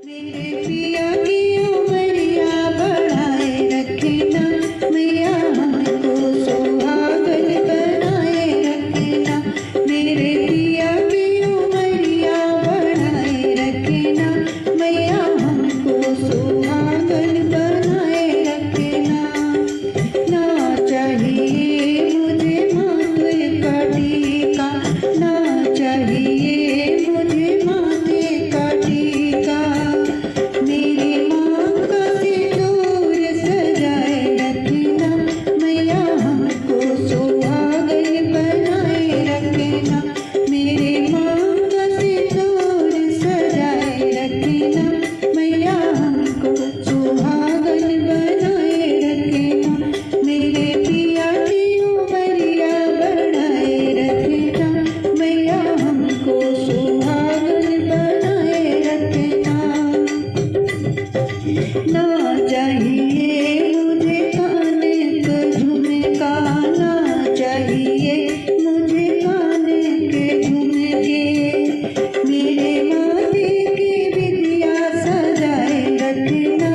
मेरे पिया की उमरिया बढ़ाए रखना, मैया हमको सुहागन बनाए रखना। मेरे पिया की उमरिया बढ़ाए रखना, मैया हमको सुहागन बनाए रखना। ना चाहिए मुझे माथे का टीका, ना चाहिए मुझे माथे का टीका। मेरी माँ का सिंदूर सजाए रखना, मैया हमको सुहागन बनाए रखना। मेरी माँ का सिंदूर सजाए रखना, मैया हमको सुहागन बनाए रखना। मेरे पिया की उमरिया बढ़ाए रखना, मैया हमको सुहागन बनाए रखना। ना चाहिए मुझे काने का झुमका, ना चाहिए मुझे काने के झुमके। मेरे माथे की बिंदिया सजाए रखना,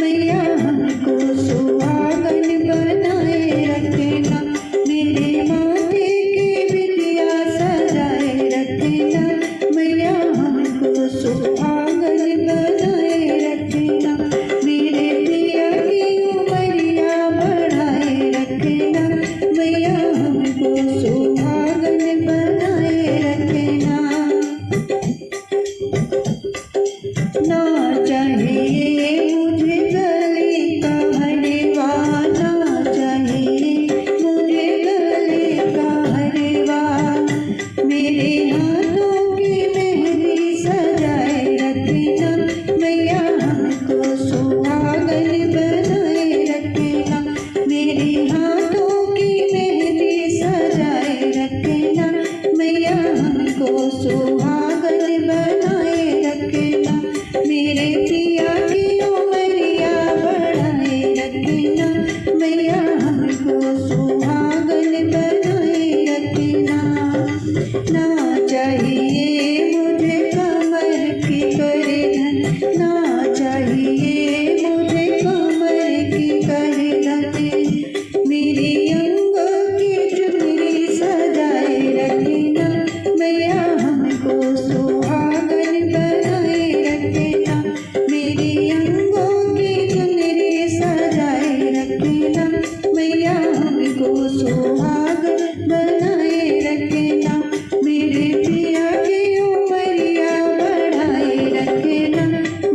मैया हमको सुहागन बनाए रखना। मेरे माथे की बिंदिया सजाए रखना, मैया हमको सुहागन बनाए रखना। मेरे पिया की उमरिया बढ़ाए रखना, मैया हमको सुहागन बनाए रखना। ना चाहिए मुझे गले का हलवा, ना चाहिए मुझे गले का हलवा। मेरे हाथों की मेहंदी सजाए रखना, मैया हमको सुहागन बनाए रखना। मेरे हाथों की मेहंदी सजाए रखना, मैया हमको सुहागन बनाए रखना। मेरे पिया की उमरिया बढ़ाए रखना, मैया हमको सुहागन बनाए रखना। ना चाहिए मुझे कमर की करधन, ना चाहिए मुझे कमर की करधन। मेरी अंगों की चुनरी सजाए रखना, मैया हमको सुहागन बनाए रखना। मेरी अंगों की चुनरी सजाए रखना, मैया हमको सुहागन बनाए रखना। मेरे पिया की उमरिया बढ़ाए रखना,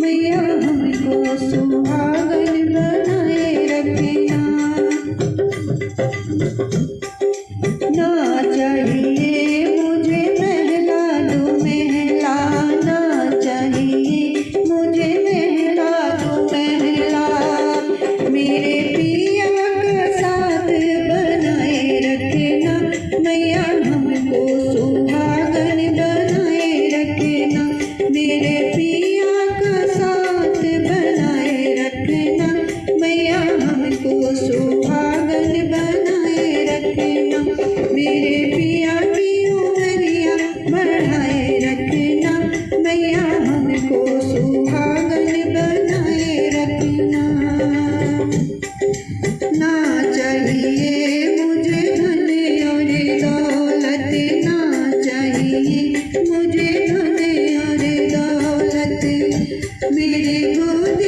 मैया हमको सुहागन बनाए रखना। ना चाहिए मुझे महला दो महला, ना चाहिए मुझे महला दो महला। मेरे पिया का साथ बनाए रखना, मैया हमको सुहागन बनाए रखना। मेरे पिया का साथ बनाए रखना, मैया हमको सुहागन बनाए रखना। मेरे पिया की उमरिया बढ़ाए रखना, मैया हमको सुहागन बनाए रखना। ना चाहिए मुझे धन और दौलत, ना चाहिए मुझे धन और दौलत। मेरे गोद